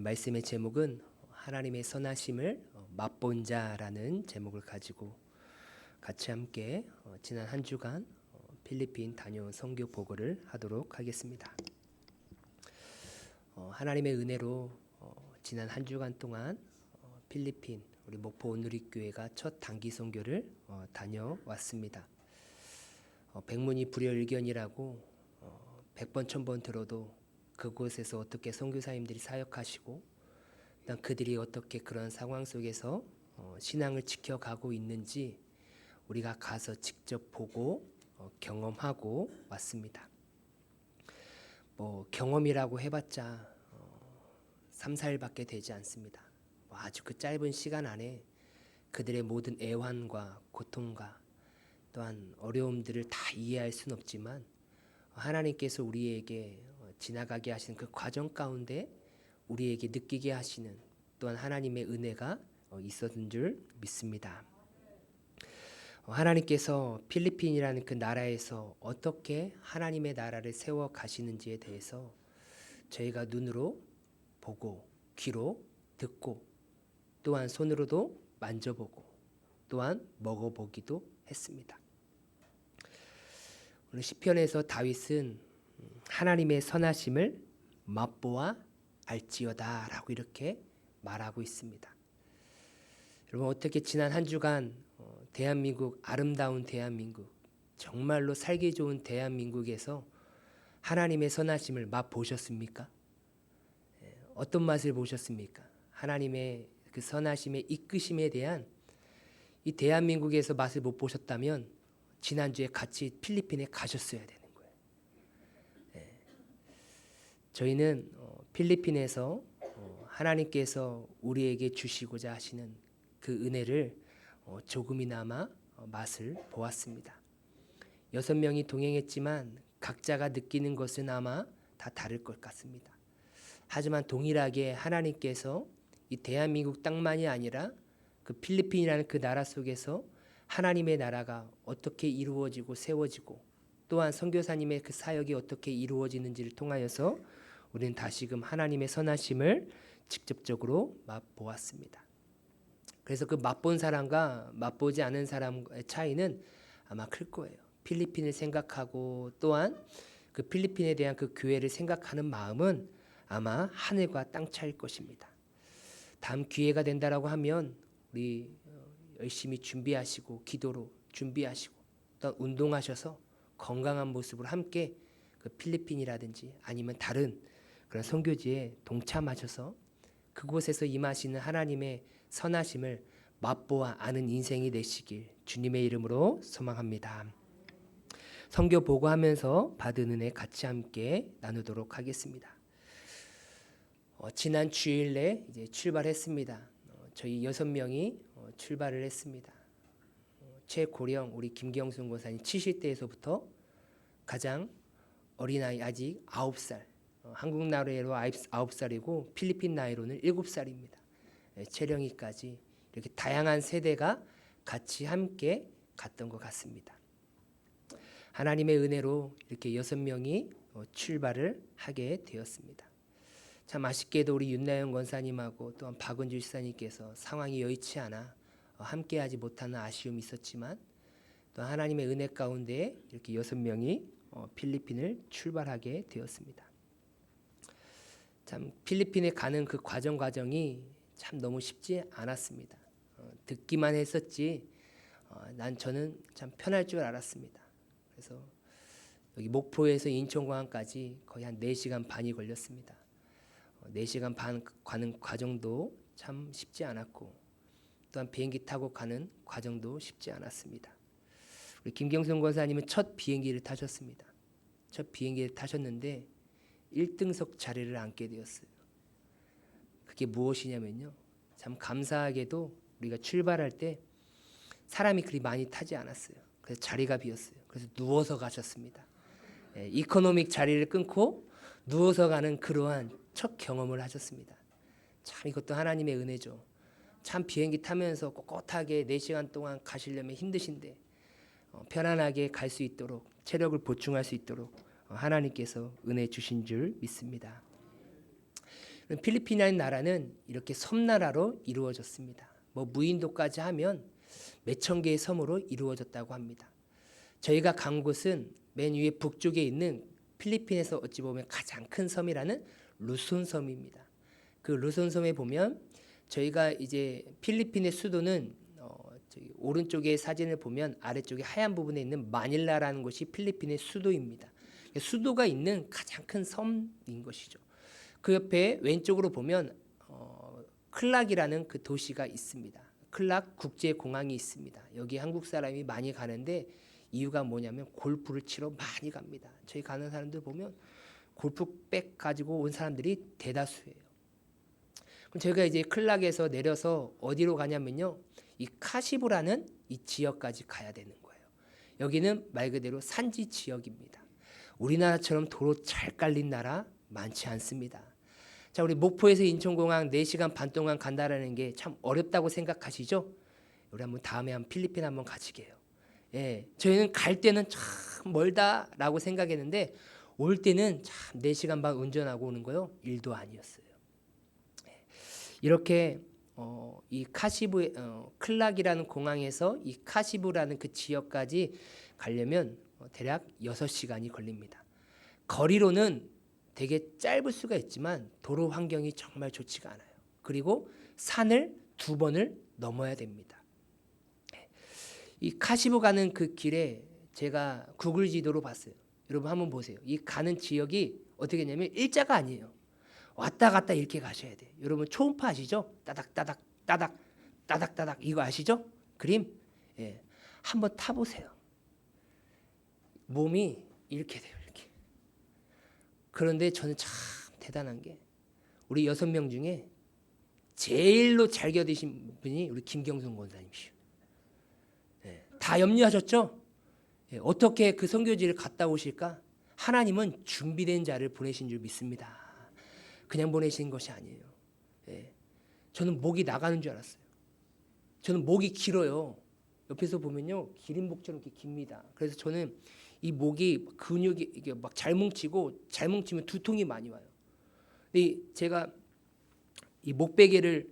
말씀의 제목은 하나님의 선하심을 맛본 자라는 제목을 가지고 같이 함께 지난 한 주간 필리핀 다녀온 선교 보고를 하도록 하겠습니다. 하나님의 은혜로 지난 한 주간 동안 필리핀 우리 목포 온누리교회가 첫 단기 선교를 다녀왔습니다. 백문이 불여일견이라고 100번 1000번 들어도 그곳에서 어떻게 선교사님들이 사역하시고 그들이 어떻게 그런 상황 속에서 신앙을 지켜가고 있는지 우리가 가서 직접 보고 경험하고 왔습니다. 경험이라고 해봤자 3, 4일밖에 되지 않습니다. 아주 그 짧은 시간 안에 그들의 모든 애환과 고통과 또한 어려움들을 다 이해할 수는 없지만 하나님께서 우리에게 지나가게 하시는 그 과정 가운데 우리에게 느끼게 하시는 또한 하나님의 은혜가 있었던 줄 믿습니다. 하나님께서 필리핀이라는 그 나라에서 어떻게 하나님의 나라를 세워 가시는지에 대해서 저희가 눈으로 보고 귀로 듣고 또한 손으로도 만져보고 또한 먹어보기도 했습니다. 오늘 시편에서 다윗은 하나님의 선하심을 맛보아 알지어다 라고 이렇게 말하고 있습니다. 여러분, 어떻게 지난 한 주간 대한민국, 아름다운 대한민국, 정말로 살기 좋은 대한민국에서 하나님의 선하심을 맛보셨습니까? 어떤 맛을 보셨습니까? 하나님의 그 선하심의 이끄심에 대한 이 대한민국에서 맛을 못 보셨다면 지난주에 같이 필리핀에 가셨어야 되는 거예요. 저희는 필리핀에서 하나님께서 우리에게 주시고자 하시는 그 은혜를 조금이나마 맛을 보았습니다. 6명이 동행했지만 각자가 느끼는 것은 아마 다 다를 것 같습니다. 하지만 동일하게 하나님께서 이 대한민국 땅만이 아니라 그 필리핀이라는 그 나라 속에서 하나님의 나라가 어떻게 이루어지고 세워지고 또한 선교사님의 그 사역이 어떻게 이루어지는지를 통하여서 우리는 다시금 하나님의 선하심을 직접적으로 맛보았습니다. 그래서 그 맛본 사람과 맛보지 않은 사람의 차이는 아마 클 거예요. 필리핀을 생각하고 또한 그 필리핀에 대한 그 교회를 생각하는 마음은 아마 하늘과 땅 차이일 것입니다. 다음 기회가 된다라고 하면 우리 열심히 준비하시고 기도로 준비하시고 또 운동하셔서 건강한 모습으로 함께 그 필리핀이라든지 아니면 다른 그런 선교지에 동참하셔서 그곳에서 임하시는 하나님의 선하심을 맛보아 아는 인생이 되시길 주님의 이름으로 소망합니다. 선교 보고하면서 받은 은혜 같이 함께 나누도록 하겠습니다. 지난 주일에 이제 출발했습니다. 저희 6명이 출발을 했습니다. 최고령 우리 김경순 권사님 70대에서부터 가장 어린아이 아직 9살, 한국 나이로 9살이고 필리핀 나이로는 7살입니다. 채령이까지 이렇게 다양한 세대가 같이 함께 갔던 것 같습니다. 하나님의 은혜로 이렇게 6명이 출발을 하게 되었습니다. 참 아쉽게도 우리 윤나영 권사님하고 또한 박은주 지사님께서 상황이 여의치 않아 함께하지 못하는 아쉬움이 있었지만 또 하나님의 은혜 가운데 이렇게 6명이 필리핀을 출발하게 되었습니다. 참 필리핀에 가는 그 과정이 참 너무 쉽지 않았습니다. 듣기만 했었지 저는 참 편할 줄 알았습니다. 그래서 여기 목포에서 인천공항까지 거의 한 4시간 반이 걸렸습니다. 4시간 반 가는 과정도 참 쉽지 않았고 또한 비행기 타고 가는 과정도 쉽지 않았습니다. 우리 김경순 권사님은 첫 비행기를 타셨습니다. 첫 비행기를 타셨는데 1등석 자리를 앉게 되었어요. 그게 무엇이냐면요, 참 감사하게도 우리가 출발할 때 사람이 그리 많이 타지 않았어요. 그래서 자리가 비었어요. 그래서 누워서 가셨습니다. 이코노믹 자리를 끊고 누워서 가는 그러한 첫 경험을 하셨습니다. 참 이것도 하나님의 은혜죠. 참 비행기 타면서 꼿꼿하게 4시간 동안 가시려면 힘드신데 편안하게 갈 수 있도록 체력을 보충할 수 있도록 하나님께서 은혜 주신 줄 믿습니다. 필리핀이라는 나라는 이렇게 섬나라로 이루어졌습니다. 뭐 무인도까지 하면 몇천 개의 섬으로 이루어졌다고 합니다. 저희가 간 곳은 맨 위에 북쪽에 있는 필리핀에서 어찌 보면 가장 큰 섬이라는 루손 섬입니다. 그 루손 섬에 보면 저희가 이제 필리핀의 수도는 저기 오른쪽에 사진을 보면 아래쪽에 하얀 부분에 있는 마닐라라는 곳이 필리핀의 수도입니다. 수도가 있는 가장 큰 섬인 것이죠. 그 옆에 왼쪽으로 보면 클락이라는 그 도시가 있습니다. 클락 국제공항이 있습니다. 여기 한국 사람이 많이 가는데 이유가 뭐냐면 골프를 치러 많이 갑니다. 저희 가는 사람들 보면 골프백 가지고 온 사람들이 대다수예요. 그럼 저희가 이제 클락에서 내려서 어디로 가냐면요, 이 카시브라는 이 지역까지 가야 되는 거예요. 여기는 말 그대로 산지 지역입니다. 우리나라처럼 도로 잘 깔린 나라 많지 않습니다. 자, 우리 목포에서 인천공항 4시간 반 동안 간다라는 게 참 어렵다고 생각하시죠? 우리 한번 다음에 필리핀 한번 가시게요. 예, 저희는 갈 때는 참 멀다라고 생각했는데 올 때는 참 4시간 반 운전하고 오는 거요 1도 아니었어요. 이렇게 이 카시브 클락이라는 공항에서 이 카시브라는 그 지역까지 가려면 대략 6시간이 걸립니다. 거리로는 되게 짧을 수가 있지만 도로 환경이 정말 좋지가 않아요. 그리고 산을 2번을 넘어야 됩니다. 이 카시브 가는 그 길에 제가 구글 지도로 봤어요. 여러분 한번 보세요. 이 가는 지역이 어떻게 했냐면 일자가 아니에요. 왔다 갔다 이렇게 가셔야 돼요. 여러분 초음파 아시죠? 따닥따닥 따닥 따닥따닥 이거 아시죠? 그림? 예. 한번 타보세요. 몸이 이렇게 돼요. 이렇게. 그런데 저는 참 대단한 게 우리 6명 중에 제일로 잘 견디신 분이 우리 김경순 권사님이시오. 예. 다 염려하셨죠? 예. 어떻게 그 선교지를 갔다 오실까? 하나님은 준비된 자를 보내신 줄 믿습니다. 그냥 보내신 것이 아니에요. 예. 저는 목이 나가는 줄 알았어요. 저는 목이 길어요. 옆에서 보면요, 기린목처럼 이렇게 깁니다. 그래서 저는 이 목이 근육이 이게 막 잘 뭉치고 잘 뭉치면 두통이 많이 와요. 근데 제가 이 목베개를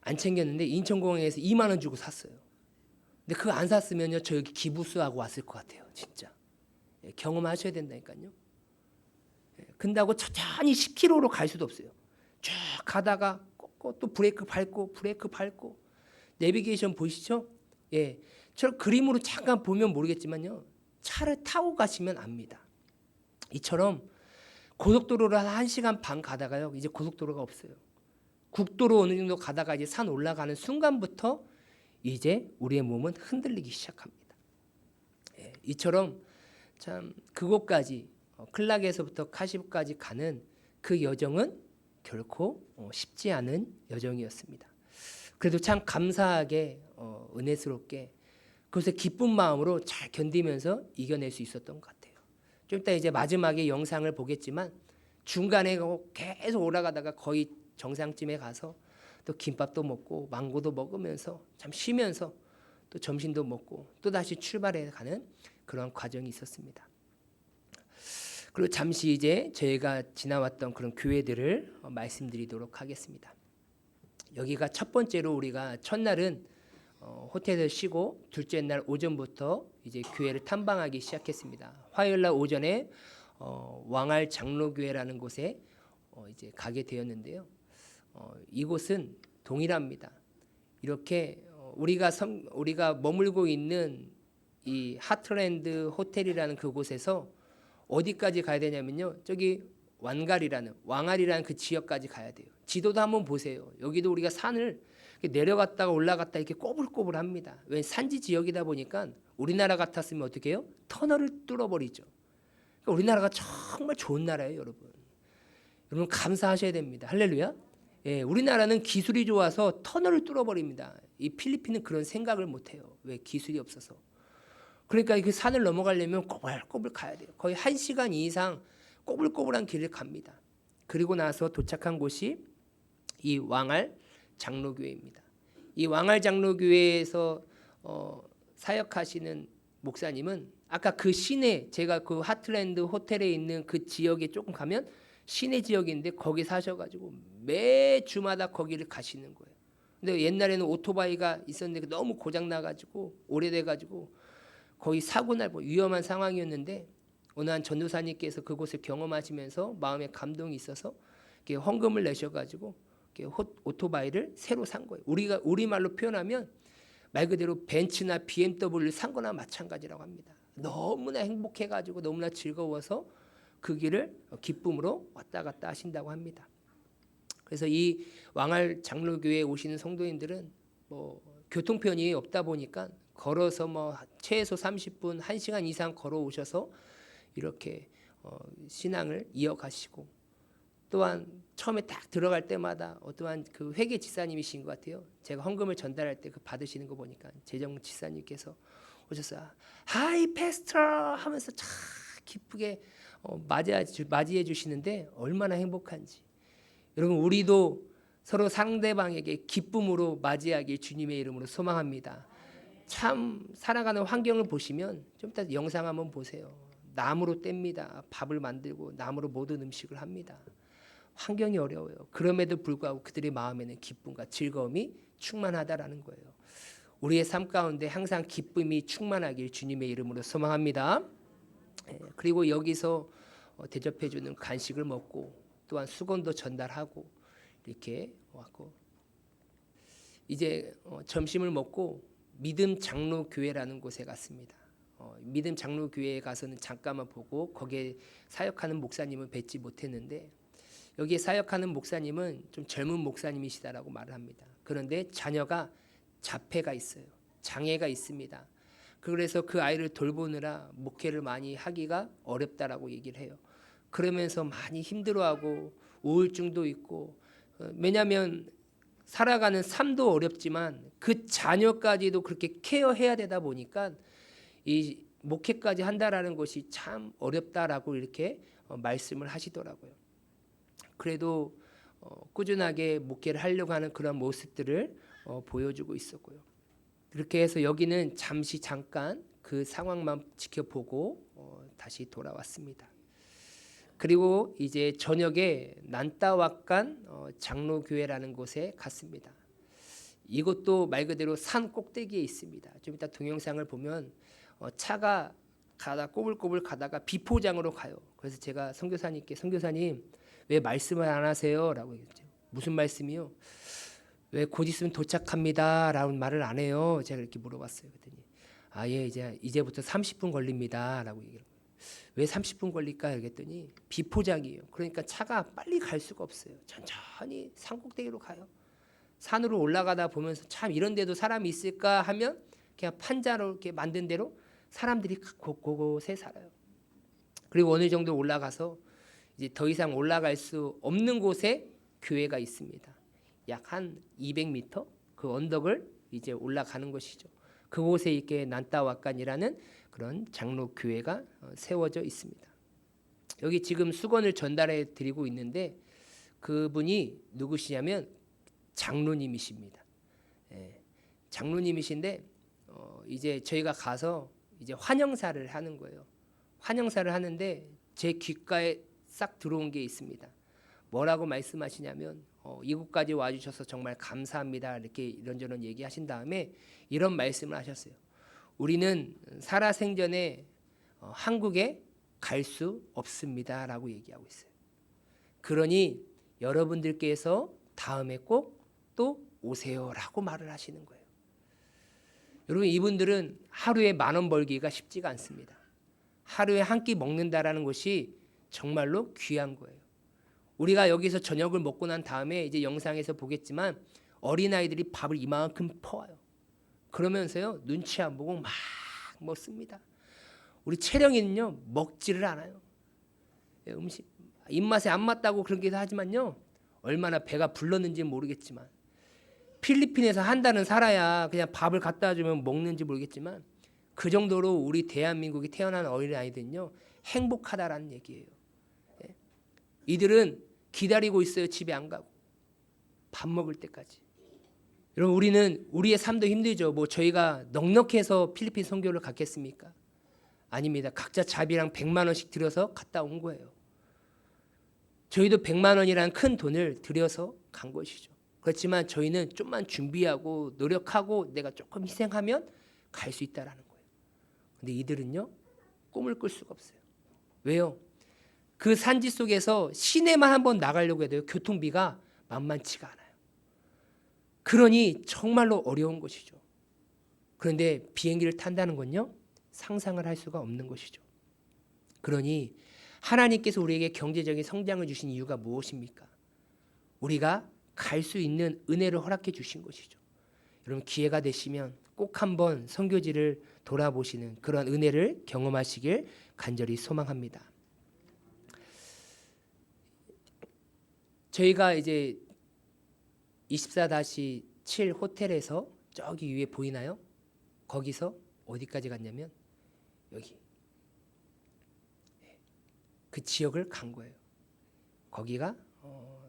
안 챙겼는데 인천공항에서 2만 원 주고 샀어요. 근데 그거 안 샀으면요, 저 여기 기부스하고 왔을 것 같아요, 진짜. 예, 경험하셔야 된다니까요. 근다고 천천히 10km로 갈 수도 없어요. 쭉 가다가 또 브레이크 밟고 내비게이션 보이시죠? 예, 저 그림으로 잠깐 보면 모르겠지만요, 차를 타고 가시면 압니다. 이처럼 고속도로를 한 1시간 반 가다가요, 이제 고속도로가 없어요. 국도로 어느 정도 가다가 이제 산 올라가는 순간부터 이제 우리의 몸은 흔들리기 시작합니다. 예, 이처럼 참 그곳까지 클락에서부터 카시브까지 가는 그 여정은 결코 쉽지 않은 여정이었습니다. 그래도 참 감사하게 은혜스럽게 그것을 기쁜 마음으로 잘 견디면서 이겨낼 수 있었던 것 같아요. 좀 이따 이제 마지막에 영상을 보겠지만 중간에 계속 올라가다가 거의 정상쯤에 가서 또 김밥도 먹고 망고도 먹으면서 참 쉬면서 또 점심도 먹고 또 다시 출발해 가는 그런 과정이 있었습니다. 그리고 잠시 이제 저희가 지나왔던 그런 교회들을 말씀드리도록 하겠습니다. 여기가 첫 번째로 우리가 첫날은 호텔에서 쉬고 둘째 날 오전부터 이제 교회를 탐방하기 시작했습니다. 화요일 날 오전에 왕알 장로교회라는 곳에 이제 가게 되었는데요. 이곳은 동일합니다. 이렇게 우리가 머물고 있는 이 하트랜드 호텔이라는 그곳에서 어디까지 가야 되냐면요, 저기 왕알이라는 그 지역까지 가야 돼요. 지도도 한번 보세요. 여기도 우리가 산을 내려갔다가 올라갔다 이렇게 꼬불꼬불합니다. 왜 산지 지역이다 보니까 우리나라 같았으면 어떻게 해요? 터널을 뚫어버리죠. 그러니까 우리나라가 정말 좋은 나라예요, 여러분. 여러분 감사하셔야 됩니다. 할렐루야. 예, 우리나라는 기술이 좋아서 터널을 뚫어버립니다. 이 필리핀은 그런 생각을 못해요. 왜? 기술이 없어서. 그러니까 그 산을 넘어가려면 꼬불꼬불 가야 돼요. 거의 1시간 이상 꼬불꼬불한 길을 갑니다. 그리고 나서 도착한 곳이 이 왕알 장로교회입니다. 이 왕알 장로교회에서 사역하시는 목사님은 아까 그 시내, 제가 그 하트랜드 호텔에 있는 그 지역에 조금 가면 시내 지역인데 거기 사셔가지고 매 주마다 거기를 가시는 거예요. 근데 옛날에는 오토바이가 있었는데 너무 고장 나가지고 오래돼가지고 거의 사고 날 위험한 상황이었는데 어느 한 전도사님께서 그곳을 경험하시면서 마음에 감동이 있어서 이렇게 헌금을 내셔가지고 이렇게 오토바이를 새로 산 거예요. 우리가 우리말로 표현하면 말 그대로 벤츠나 BMW를 산 거나 마찬가지라고 합니다. 너무나 행복해가지고 너무나 즐거워서 그 길을 기쁨으로 왔다 갔다 하신다고 합니다. 그래서 이 왕알 장로교회에 오시는 성도님들은 뭐 교통편이 없다 보니까 걸어서 뭐 최소 30분, 1시간 이상 걸어오셔서 이렇게 신앙을 이어가시고, 또한 처음에 딱 들어갈 때마다 어떠한 그 회계 지사님이신 것 같아요. 제가 헌금을 전달할 때 그 받으시는 거 보니까 재정 지사님께서 오셨어요. 하이 패스터 하면서 참 기쁘게 맞이해 주시는데 얼마나 행복한지. 여러분, 우리도 서로 상대방에게 기쁨으로 맞이하길 주님의 이름으로 소망합니다. 참 살아가는 환경을 보시면 좀 이따 영상 한번 보세요. 나무로 뗍니다. 밥을 만들고 나무로 모든 음식을 합니다. 환경이 어려워요. 그럼에도 불구하고 그들의 마음에는 기쁨과 즐거움이 충만하다라는 거예요. 우리의 삶 가운데 항상 기쁨이 충만하길 주님의 이름으로 소망합니다. 그리고 여기서 대접해 주는 간식을 먹고 또한 수건도 전달하고 이렇게 왔고, 이제 점심을 먹고 믿음 장로 교회라는 곳에 갔습니다. 믿음 장로 교회에 가서는 잠깐만 보고 거기에 사역하는 목사님은 뵙지 못했는데, 여기에 사역하는 목사님은 좀 젊은 목사님이시다라고 말을 합니다. 그런데 자녀가 자폐가 있어요. 장애가 있습니다. 그래서 그 아이를 돌보느라 목회를 많이 하기가 어렵다라고 얘기를 해요. 그러면서 많이 힘들어하고 우울증도 있고, 왜냐하면 살아가는 삶도 어렵지만 그 자녀까지도 그렇게 케어해야 되다 보니까 이 목회까지 한다라는 것이 참 어렵다라고 이렇게 말씀을 하시더라고요. 그래도 꾸준하게 목회를 하려고 하는 그런 모습들을 보여주고 있었고요. 그렇게 해서 여기는 잠깐 그 상황만 지켜보고 다시 돌아왔습니다. 그리고 이제 저녁에 난따왁간 장로교회라는 곳에 갔습니다. 이것도 말 그대로 산 꼭대기에 있습니다. 좀 이따 동영상을 보면 차가 꼬불꼬불 가다가 비포장으로 가요. 그래서 제가 선교사님께, 선교사님 왜 말씀을 안 하세요? 라고 했죠. 무슨 말씀이요? 왜 곧 있으면 도착합니다 라는 말을 안 해요? 제가 이렇게 물어봤어요. 그랬더니 예, 이제부터 30분 걸립니다 라고 얘기를 해요. 왜 30분 걸릴까? 그랬더니 비포장이에요. 그러니까 차가 빨리 갈 수가 없어요. 천천히 산꼭대기로 가요. 산으로 올라가다 보면서 참 이런 데도 사람이 있을까 하면 그냥 판자로 이렇게 만든 대로 사람들이 곳곳에 살아요. 그리고 어느 정도 올라가서 이제 더 이상 올라갈 수 없는 곳에 교회가 있습니다. 약 한 200m 그 언덕을 이제 올라가는 것이죠. 그곳에 이렇게 난따왁간이라는 그런 장로 교회가 세워져 있습니다. 여기 지금 수건을 전달해 드리고 있는데 그분이 누구시냐면 장로님이십니다. 장로님이신데 이제 저희가 가서 이제 환영사를 하는 거예요. 환영사를 하는데 제 귓가에 싹 들어온 게 있습니다. 뭐라고 말씀하시냐면 이곳까지 와주셔서 정말 감사합니다. 이렇게 이런저런 얘기하신 다음에 이런 말씀을 하셨어요. 우리는 살아생전에 한국에 갈 수 없습니다 라고 얘기하고 있어요. 그러니 여러분들께서 다음에 꼭 또 오세요 라고 말을 하시는 거예요. 여러분, 이분들은 하루에 10,000원 벌기가 쉽지가 않습니다. 하루에 한 끼 먹는다라는 것이 정말로 귀한 거예요. 우리가 여기서 저녁을 먹고 난 다음에 이제 영상에서 보겠지만 어린아이들이 밥을 이만큼 퍼와요. 그러면서요 눈치 안 보고 막 먹습니다. 우리 채령이는요 먹지를 않아요. 음식 입맛에 안 맞다고 그러기도 하지만요 얼마나 배가 불렀는지는 모르겠지만, 필리핀에서 한 달은 살아야 그냥 밥을 갖다 주면 먹는지 모르겠지만 그 정도로 우리 대한민국에 태어난 어린아이들은요 행복하다라는 얘기예요. 이들은 기다리고 있어요. 집에 안 가고 밥 먹을 때까지. 여러분, 우리는 우리의 삶도 힘들죠. 뭐 저희가 넉넉해서 필리핀 선교를 갔겠습니까? 아닙니다. 각자 자비랑 100만 원씩 들여서 갔다 온 거예요. 저희도 100만 원이라는 큰 돈을 들여서 간 것이죠. 그렇지만 저희는 좀만 준비하고 노력하고 내가 조금 희생하면 갈 수 있다라는 거예요. 근데 이들은요, 꿈을 꿀 수가 없어요. 왜요? 그 산지 속에서 시내만 한번 나가려고 해도 교통비가 만만치가 않아요. 그러니 정말로 어려운 것이죠. 그런데 비행기를 탄다는 건요, 상상을 할 수가 없는 것이죠. 그러니 하나님께서 우리에게 경제적인 성장을 주신 이유가 무엇입니까? 우리가 갈 수 있는 은혜를 허락해 주신 것이죠. 여러분, 기회가 되시면 꼭 한번 선교지를 돌아보시는 그런 은혜를 경험하시길 간절히 소망합니다. 저희가 이제 24-7 호텔에서 저기 위에 보이나요? 거기서 어디까지 갔냐면 여기 그 지역을 간 거예요. 거기가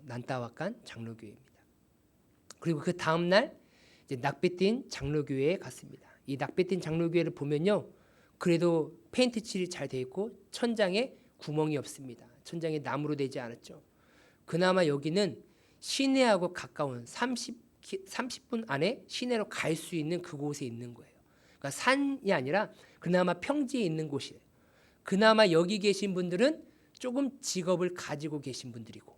난타와칸 장로교회입니다. 그리고 그 다음 날 이제 낙베틴 장로교회에 갔습니다. 이 낙베틴 장로교회를 보면요, 그래도 페인트 칠이 잘 돼 있고 천장에 구멍이 없습니다. 천장이 나무로 되지 않았죠. 그나마 여기는 시내하고 가까운 30분 안에 시내로 갈 수 있는 그곳에 있는 거예요. 그러니까 산이 아니라 그나마 평지에 있는 곳이에요. 그나마 여기 계신 분들은 조금 직업을 가지고 계신 분들이고,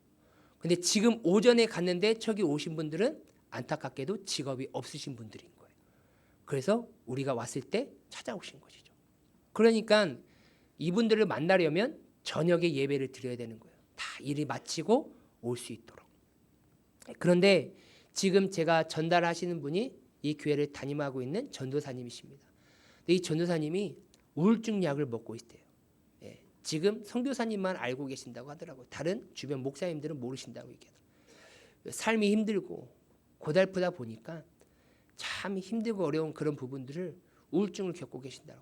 근데 지금 오전에 갔는데 저기 오신 분들은 안타깝게도 직업이 없으신 분들인 거예요. 그래서 우리가 왔을 때 찾아오신 것이죠. 그러니까 이분들을 만나려면 저녁에 예배를 드려야 되는 거예요. 다 일이 마치고 올 수 있도록. 그런데 지금 제가 전달하시는 분이 이 교회를 담임하고 있는 전도사님이십니다. 근데 이 전도사님이 우울증 약을 먹고 있대요. 예, 지금 선교사님만 알고 계신다고 하더라고요. 다른 주변 목사님들은 모르신다고 얘기하더라고요. 삶이 힘들고 고달프다 보니까 참 힘들고 어려운 그런 부분들을 우울증을 겪고 계신다고.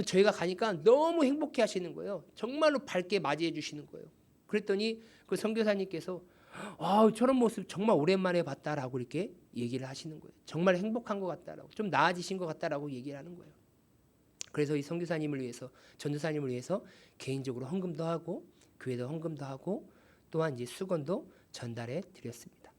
저희가 가니까 너무 행복해 하시는 거예요. 정말로 밝게 맞이해 주시는 거예요. 그랬더니 그 선교사님께서 저런 모습 정말 오랜만에 봤다라고 이렇게 얘기를 하시는 거예요. 정말 행복한 것 같다라고, 좀 나아지신 것 같다라고 얘기를 하는 거예요. 그래서 이 선교사님을 위해서, 전도사님을 위해서 개인적으로 헌금도 하고 교회도 헌금도 하고 또한 이제 수건도 전달해 드렸습니다.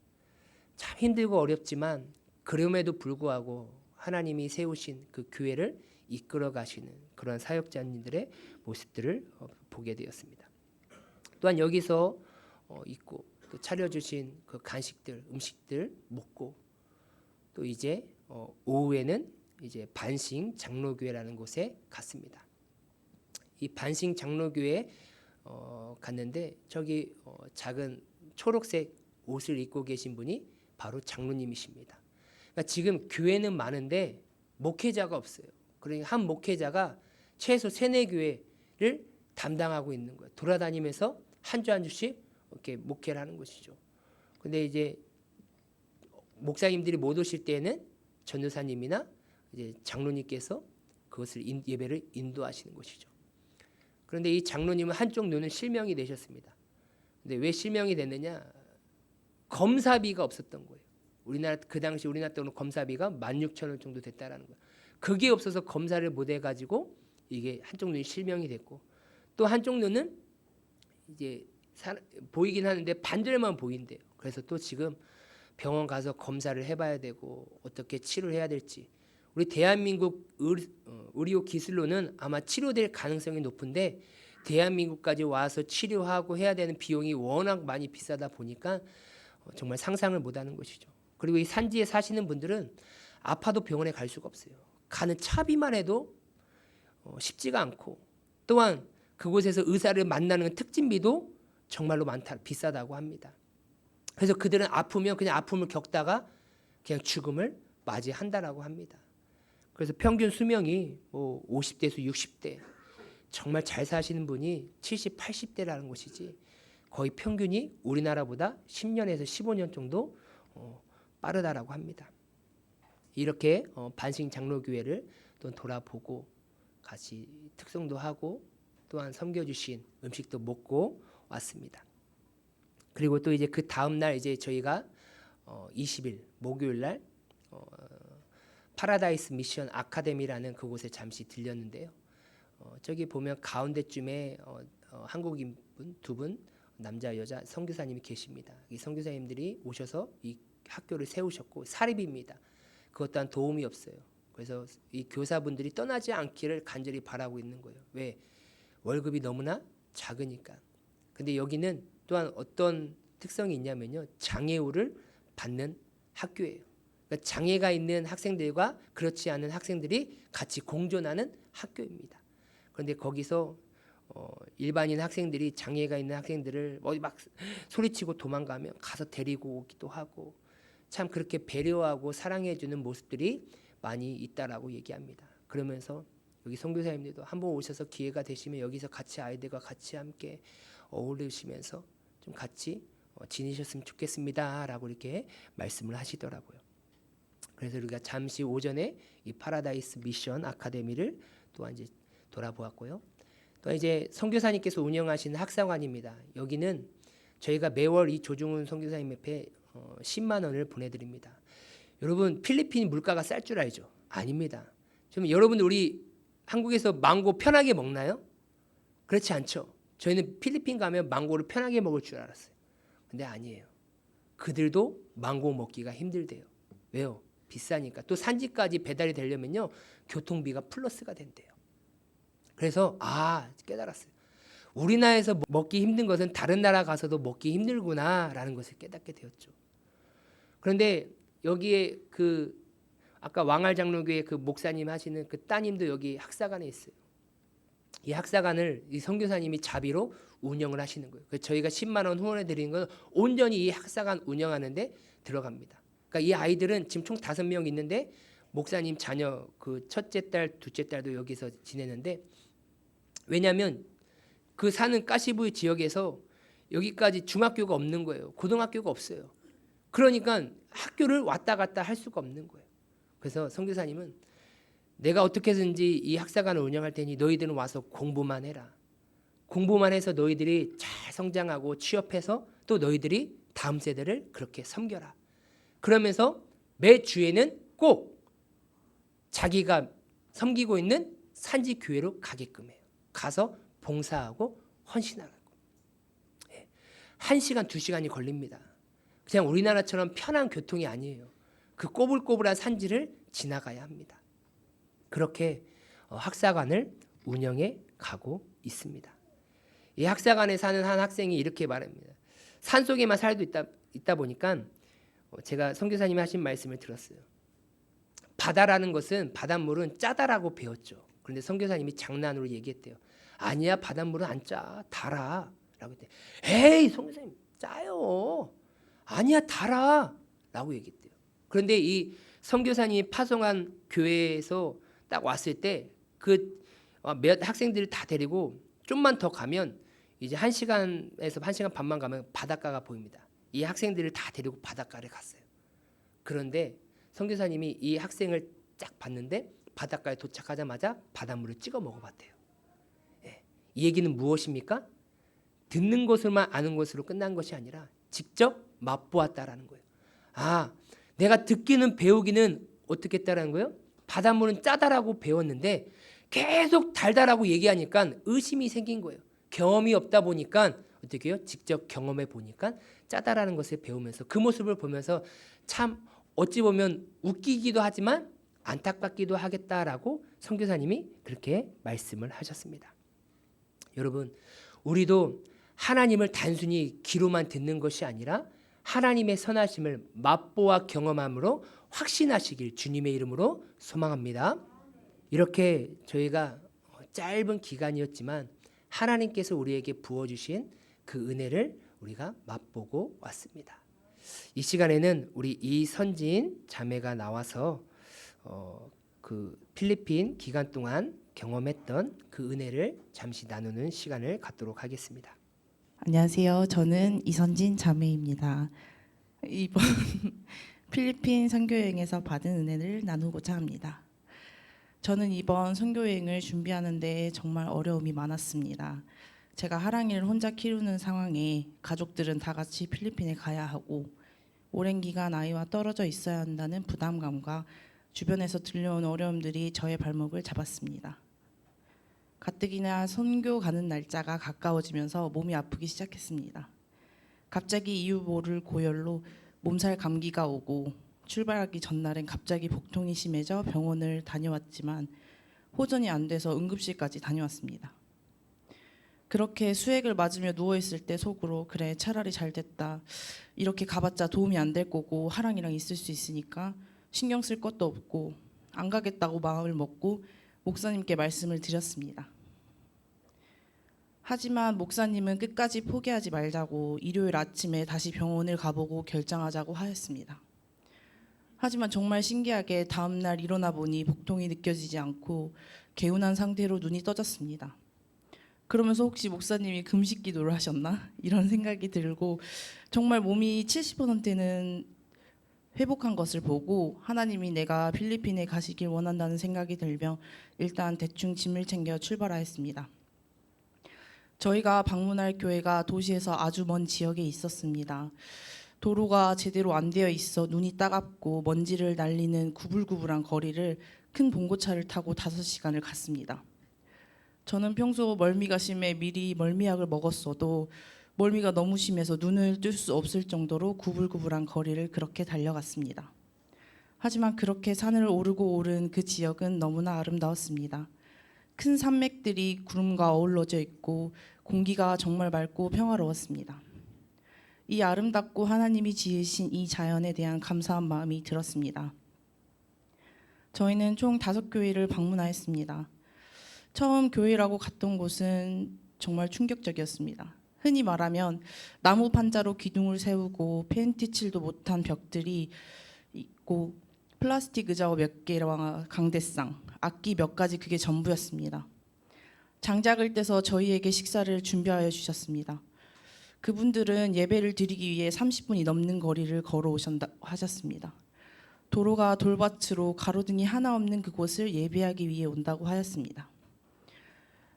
참 힘들고 어렵지만 그럼에도 불구하고 하나님이 세우신 그 교회를 이끌어 가시는 그런 사역자님들의 모습들을 보게 되었습니다. 또한 여기서 있고 또 차려주신 그 간식들, 음식들 먹고 또 이제 오후에는 이제 반싱 장로교회라는 곳에 갔습니다. 이 반싱 장로교회 갔는데 저기 작은 초록색 옷을 입고 계신 분이 바로 장로님이십니다. 그러니까 지금 교회는 많은데 목회자가 없어요. 그러니까 한 목회자가 최소 3-4교회를 담당하고 있는 거예요. 돌아다니면서 한 주 한 주씩 이렇게 목회를 하는 것이죠. 근데 이제 목사님들이 못 오실 때에는 전도사님이나 이제 장로님께서 그것을 예배를 인도하시는 것이죠. 그런데 이 장로님은 한쪽 눈은 실명이 되셨습니다. 근데 왜 실명이 됐느냐? 검사비가 없었던 거예요. 우리나라 그 당시 우리나라 돈으로 검사비가 16,000원 정도 됐다라는 거예요. 그게 없어서 검사를 못 해가지고 이게 한쪽 눈이 실명이 됐고 또 한쪽 눈은 이제 보이긴 하는데 반절만 보인대요. 그래서 또 지금 병원 가서 검사를 해봐야 되고 어떻게 치료를 해야 될지. 우리 대한민국 의료 기술로는 아마 치료될 가능성이 높은데 대한민국까지 와서 치료하고 해야 되는 비용이 워낙 많이 비싸다 보니까 정말 상상을 못하는 것이죠. 그리고 이 산지에 사시는 분들은 아파도 병원에 갈 수가 없어요. 가는 차비만 해도 쉽지가 않고 또한 그곳에서 의사를 만나는 특진비도 정말로 비싸다고 합니다. 그래서 그들은 아프면 그냥 아픔을 겪다가 그냥 죽음을 맞이한다라고 합니다. 그래서 평균 수명이 50대에서 60대, 정말 잘 사시는 분이 70, 80대라는 것이지 거의 평균이 우리나라보다 10년에서 15년 정도 빠르다라고 합니다. 이렇게 반싱 장로교회를 또 돌아보고 같이 특송도 하고 또한 섬겨주신 음식도 먹고 왔습니다. 그리고 또 이제 그 다음 날 이제 저희가 20일 목요일 날 파라다이스 미션 아카데미라는 그곳에 잠시 들렸는데요. 저기 보면 가운데쯤에 한국인 분 2분, 남자 여자 선교사님이 계십니다. 이 선교사님들이 오셔서 이 학교를 세우셨고 사립입니다. 그것 또한 도움이 없어요. 그래서 이 교사분들이 떠나지 않기를 간절히 바라고 있는 거예요. 왜? 월급이 너무나 작으니까. 근데 여기는 또한 어떤 특성이 있냐면요, 장애우를 받는 학교예요. 그러니까 장애가 있는 학생들과 그렇지 않은 학생들이 같이 공존하는 학교입니다. 그런데 거기서 일반인 학생들이 장애가 있는 학생들을 어디 막 소리치고 도망가면 가서 데리고 오기도 하고, 참 그렇게 배려하고 사랑해주는 모습들이 많이 있다라고 얘기합니다. 그러면서 여기 선교사님들도 한번 오셔서 기회가 되시면 여기서 같이 아이들과 같이 함께 어울리시면서 좀 같이 지내셨으면 좋겠습니다라고 이렇게 말씀을 하시더라고요. 그래서 우리가 잠시 오전에 이 파라다이스 미션 아카데미를 또한 이제 돌아보았고요. 또 이제 선교사님께서 운영하시는 학사관입니다. 여기는 저희가 매월 이 조중훈 선교사님 옆에 10만 원을 보내드립니다. 여러분 필리핀 물가가 쌀 줄 알죠? 아닙니다. 좀 여러분 우리 한국에서 망고 편하게 먹나요? 그렇지 않죠. 저희는 필리핀 가면 망고를 편하게 먹을 줄 알았어요. 근데 아니에요. 그들도 망고 먹기가 힘들대요. 왜요? 비싸니까. 또 산지까지 배달이 되려면요, 교통비가 플러스가 된대요. 그래서 깨달았어요. 우리나라에서 먹기 힘든 것은 다른 나라 가서도 먹기 힘들구나라는 것을 깨닫게 되었죠. 그런데 여기에 아까 왕알장로교회 그 목사님 하시는 그 따님도 여기 학사관에 있어요. 이 학사관을 이 선교사님이 자비로 운영을 하시는 거예요. 그래서 저희가 10만 원 후원해 드리는 건 온전히 이 학사관 운영하는데 들어갑니다. 그러니까 이 아이들은 지금 총 5명 있는데 목사님 자녀 그 첫째 딸, 둘째 딸도 여기서 지내는데, 왜냐하면 그 사는 까시부이 지역에서 여기까지 중학교가 없는 거예요. 고등학교가 없어요. 그러니까 학교를 왔다 갔다 할 수가 없는 거예요. 그래서 선교사님은 내가 어떻게든지 이 학사관을 운영할 테니 너희들은 와서 공부만 해라. 공부만 해서 너희들이 잘 성장하고 취업해서 또 너희들이 다음 세대를 그렇게 섬겨라. 그러면서 매 주에는 꼭 자기가 섬기고 있는 산지 교회로 가게끔 해요. 가서 봉사하고 헌신하라고. 1시간, 2시간이 걸립니다. 그냥 우리나라처럼 편한 교통이 아니에요. 그 꼬불꼬불한 산지를 지나가야 합니다. 그렇게 학사관을 운영해 가고 있습니다. 이 학사관에 사는 한 학생이 이렇게 말합니다. 산속에만 살고 있다 보니까 제가 선교사님이 하신 말씀을 들었어요. 바다라는 것은, 바닷물은 짜다라고 배웠죠. 그런데 선교사님이 장난으로 얘기했대요. 아니야, 바닷물은 안 짜, 달아 라고 했대요. 에이 선교사님, 짜요. 아니야, 달아 라고 얘기했대요. 그런데 이 선교사님이 파송한 교회에서 딱 왔을 때 몇 학생들을 다 데리고 좀만 더 가면 이제 1시간에서 1시간 반만 가면 바닷가가 보입니다. 이 학생들을 다 데리고 바닷가를 갔어요. 그런데 선교사님이 이 학생을 쫙 봤는데 바닷가에 도착하자마자 바닷물을 찍어 먹어봤대요. 이 얘기는 무엇입니까? 듣는 것으로만 아는 것으로 끝난 것이 아니라 직접 맛보았다라는 거예요. 내가 듣기는 배우기는 어떻게 했다라는 거예요? 바닷물은 짜다라고 배웠는데 계속 달달하고 얘기하니까 의심이 생긴 거예요. 경험이 없다 보니까 어떻게 해요? 직접 경험해 보니까 짜다라는 것을 배우면서 그 모습을 보면서 참 어찌 보면 웃기기도 하지만 안타깝기도 하겠다라고 선교사님이 그렇게 말씀을 하셨습니다. 여러분, 우리도 하나님을 단순히 귀로만 듣는 것이 아니라 하나님의 선하심을 맛보아 경험함으로 확신하시길 주님의 이름으로 소망합니다. 이렇게 저희가 짧은 기간이었지만 하나님께서 우리에게 부어주신 그 은혜를 우리가 맛보고 왔습니다. 이 시간에는 우리 이선진 자매가 나와서 그 필리핀 기간 동안 경험했던 그 은혜를 잠시 나누는 시간을 갖도록 하겠습니다. 안녕하세요. 저는 이선진 자매입니다. 이번 필리핀 선교여행에서 받은 은혜를 나누고자 합니다. 저는 이번 선교여행을 준비하는데 정말 어려움이 많았습니다. 제가 하랑이를 혼자 키우는 상황에 가족들은 다 같이 필리핀에 가야 하고 오랜 기간 아이와 떨어져 있어야 한다는 부담감과 주변에서 들려온 어려움들이 저의 발목을 잡았습니다. 가뜩이나 선교 가는 날짜가 가까워지면서 몸이 아프기 시작했습니다. 갑자기 이유 모를 고열로 몸살 감기가 오고 출발하기 전날엔 갑자기 복통이 심해져 병원을 다녀왔지만 호전이 안 돼서 응급실까지 다녀왔습니다. 그렇게 수액을 맞으며 누워있을 때 속으로 그래 차라리 잘 됐다. 이렇게 가봤자 도움이 안 될 거고 하랑이랑 있을 수 있으니까 신경 쓸 것도 없고 안 가겠다고 마음을 먹고 목사님께 말씀을 드렸습니다. 하지만 목사님은 끝까지 포기하지 말자고 일요일 아침에 다시 병원을 가보고 결정하자고 하였습니다. 하지만 정말 신기하게 다음날 일어나 보니 복통이 느껴지지 않고 개운한 상태로 눈이 떠졌습니다. 그러면서 혹시 목사님이 금식 기도를 하셨나? 이런 생각이 들고 정말 몸이 70%는 회복한 것을 보고 하나님이 내가 필리핀에 가시길 원한다는 생각이 들며 일단 대충 짐을 챙겨 출발하였습니다. 저희가 방문할 교회가 도시에서 아주 먼 지역에 있었습니다. 도로가 제대로 안 되어 있어 눈이 따갑고 먼지를 날리는 구불구불한 거리를 큰 봉고차를 타고 5시간을 갔습니다. 저는 평소 멀미가 심해 미리 멀미약을 먹었어도 멀미가 너무 심해서 눈을 뜰 수 없을 정도로 구불구불한 거리를 그렇게 달려갔습니다. 하지만 그렇게 산을 오르고 오른 그 지역은 너무나 아름다웠습니다. 큰 산맥들이 구름과 어우러져 있고 공기가 정말 맑고 평화로웠습니다. 이 아름답고 하나님이 지으신 이 자연에 대한 감사한 마음이 들었습니다. 저희는 총 5교회를 방문하였습니다. 처음 교회라고 갔던 곳은 정말 충격적이었습니다. 흔히 말하면 나무 판자로 기둥을 세우고 페인트 칠도 못한 벽들이 있고 플라스틱 의자 몇 개와 강대상, 악기 몇 가지 그게 전부였습니다. 장작을 떼서 저희에게 식사를 준비하여 주셨습니다. 그분들은 예배를 드리기 위해 30분이 넘는 거리를 걸어오셨다 하셨습니다. 도로가 돌밭으로 가로등이 하나 없는 그곳을 예배하기 위해 온다고 하였습니다.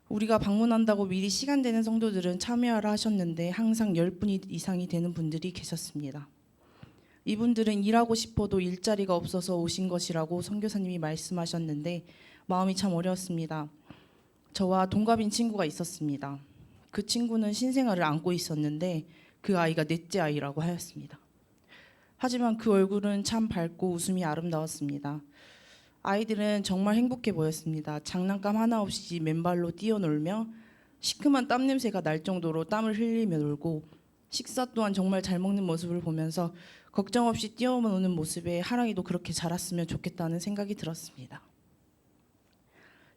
우리가 방문한다고 미리 시간 되는 성도들은 참여하라 하셨는데 항상 10분 이상이 되는 분들이 계셨습니다. 이분들은 일하고 싶어도 일자리가 없어서 오신 것이라고 선교사님이 말씀하셨는데 마음이 참 어려웠습니다. 저와 동갑인 친구가 있었습니다. 그 친구는 신생아를 안고 있었는데 그 아이가 넷째 아이라고 하였습니다. 하지만 그 얼굴은 참 밝고 웃음이 아름다웠습니다. 아이들은 정말 행복해 보였습니다. 장난감 하나 없이 맨발로 뛰어놀며 시큼한 땀 냄새가 날 정도로 땀을 흘리며 놀고 식사 또한 정말 잘 먹는 모습을 보면서 걱정 없이 뛰어노는 모습에 하랑이도 그렇게 자랐으면 좋겠다는 생각이 들었습니다.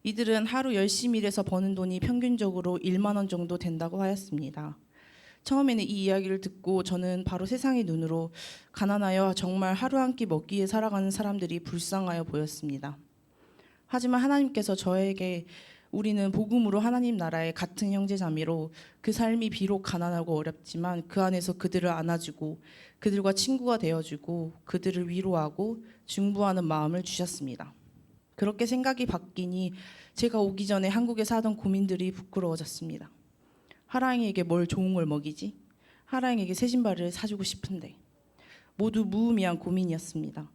이들은 하루 열심히 일해서 버는 돈이 평균적으로 1만 원 정도 된다고 하였습니다. 처음에는 이 이야기를 듣고 저는 바로 세상의 눈으로 가난하여 정말 하루 한 끼 먹기 위해 살아가는 사람들이 불쌍하여 보였습니다. 하지만 하나님께서 저에게 우리는 복음으로 하나님 나라의 같은 형제자매로 그 삶이 비록 가난하고 어렵지만 그 안에서 그들을 안아주고 그들과 친구가 되어주고 그들을 위로하고 중보하는 마음을 주셨습니다. 그렇게 생각이 바뀌니 제가 오기 전에 한국에 사던 고민들이 부끄러워졌습니다. 하랑이에게 뭘 좋은 걸 먹이지? 하랑이에게 새 신발을 사주고 싶은데 모두 무의미한 고민이었습니다.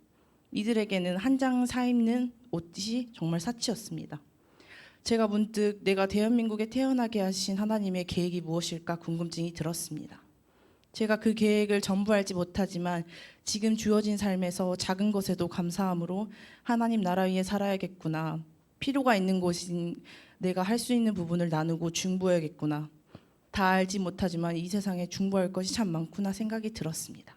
이들에게는 한 장 사입는 옷이 정말 사치였습니다. 제가 문득 내가 대한민국에 태어나게 하신 하나님의 계획이 무엇일까 궁금증이 들었습니다. 제가 그 계획을 전부 알지 못하지만 지금 주어진 삶에서 작은 것에도 감사함으로 하나님 나라 위에 살아야겠구나. 필요가 있는 곳인 내가 할 수 있는 부분을 나누고 중보해야겠구나. 다 알지 못하지만 이 세상에 중보할 것이 참 많구나 생각이 들었습니다.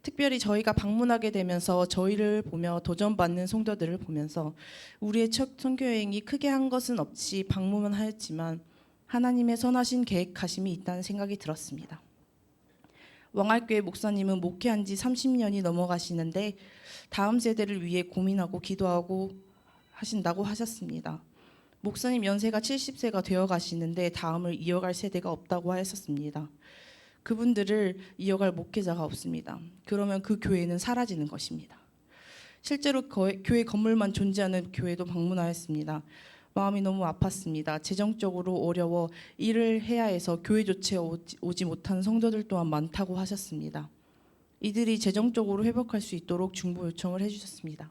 특별히 저희가 방문하게 되면서 저희를 보며 도전받는 성도들을 보면서 우리의 첫 선교여행이 크게 한 것은 없이 방문만 하였지만 하나님의 선하신 계획하심이 있다는 생각이 들었습니다. 왕알교회 목사님은 목회한 지 30년이 넘어가시는데 다음 세대를 위해 고민하고 기도하고 하신다고 하셨습니다. 목사님 연세가 70세가 되어 가시는데 다음을 이어갈 세대가 없다고 하셨습니다. 그분들을 이어갈 목회자가 없습니다. 그러면 그 교회는 사라지는 것입니다. 실제로 교회 건물만 존재하는 교회도 방문하였습니다. 마음이 너무 아팠습니다. 재정적으로 어려워 일을 해야 해서 교회조차 오지 못하는 성도들 또한 많다고 하셨습니다. 이들이 재정적으로 회복할 수 있도록 중보 요청을 해주셨습니다.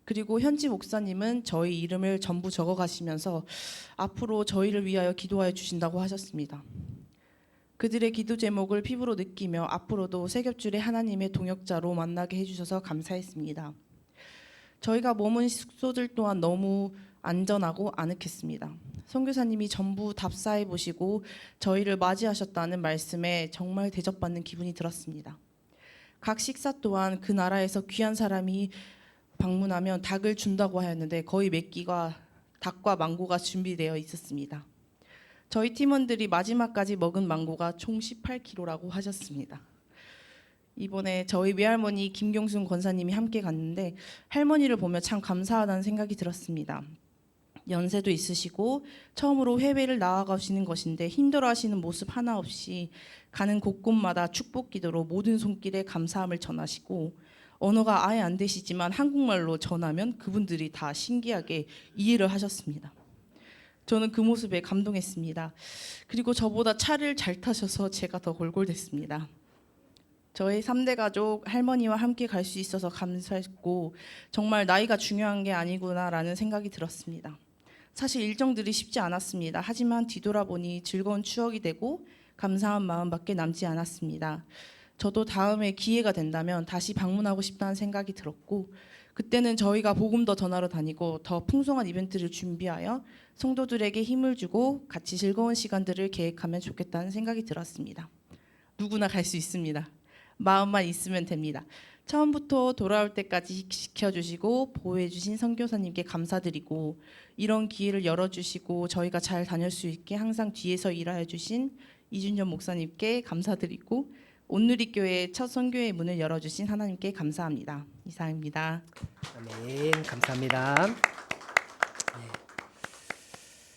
그리고 현지 목사님은 저희 이름을 전부 적어 가시면서 앞으로 저희를 위하여 기도하여 주신다고 하셨습니다. 그들의 기도 제목을 피부로 느끼며 앞으로도 새 겹줄의 하나님의 동역자로 만나게 해주셔서 감사했습니다. 저희가 머문 숙소들 또한 너무 안전하고 아늑했습니다. 선교사님이 전부 답사해 보시고 저희를 맞이하셨다는 말씀에 정말 대접받는 기분이 들었습니다. 각 식사 또한 그 나라에서 귀한 사람이 방문하면 닭을 준다고 하였는데 거의 몇 끼가 닭과 망고가 준비되어 있었습니다. 저희 팀원들이 마지막까지 먹은 망고가 총 18kg라고 하셨습니다. 이번에 저희 외할머니 김경순 권사님이 함께 갔는데 할머니를 보며 참 감사하다는 생각이 들었습니다. 연세도 있으시고 처음으로 해외를 나아가시는 것인데 힘들어하시는 모습 하나 없이 가는 곳곳마다 축복 기도로 모든 손길에 감사함을 전하시고 언어가 아예 안 되시지만 한국말로 전하면 그분들이 다 신기하게 이해를 하셨습니다. 저는 그 모습에 감동했습니다. 그리고 저보다 차를 잘 타셔서 제가 더 골골댔습니다. 저의 3대 가족 할머니와 함께 갈 수 있어서 감사했고 정말 나이가 중요한 게 아니구나라는 생각이 들었습니다. 사실 일정들이 쉽지 않았습니다. 하지만 뒤돌아보니 즐거운 추억이 되고 감사한 마음밖에 남지 않았습니다. 저도 다음에 기회가 된다면 다시 방문하고 싶다는 생각이 들었고 그때는 저희가 복음 더 전하러 다니고 더 풍성한 이벤트를 준비하여 성도들에게 힘을 주고 같이 즐거운 시간들을 계획하면 좋겠다는 생각이 들었습니다. 누구나 갈 수 있습니다. 마음만 있으면 됩니다. 처음부터 돌아올 때까지 지켜주시고 보호해주신 선교사님께 감사드리고 이런 기회를 열어주시고 저희가 잘 다닐 수 있게 항상 뒤에서 일하여 주신 이준현 목사님께 감사드리고 온누리교회의 첫 선교의 문을 열어주신 하나님께 감사합니다. 이상입니다. 아멘. 감사합니다.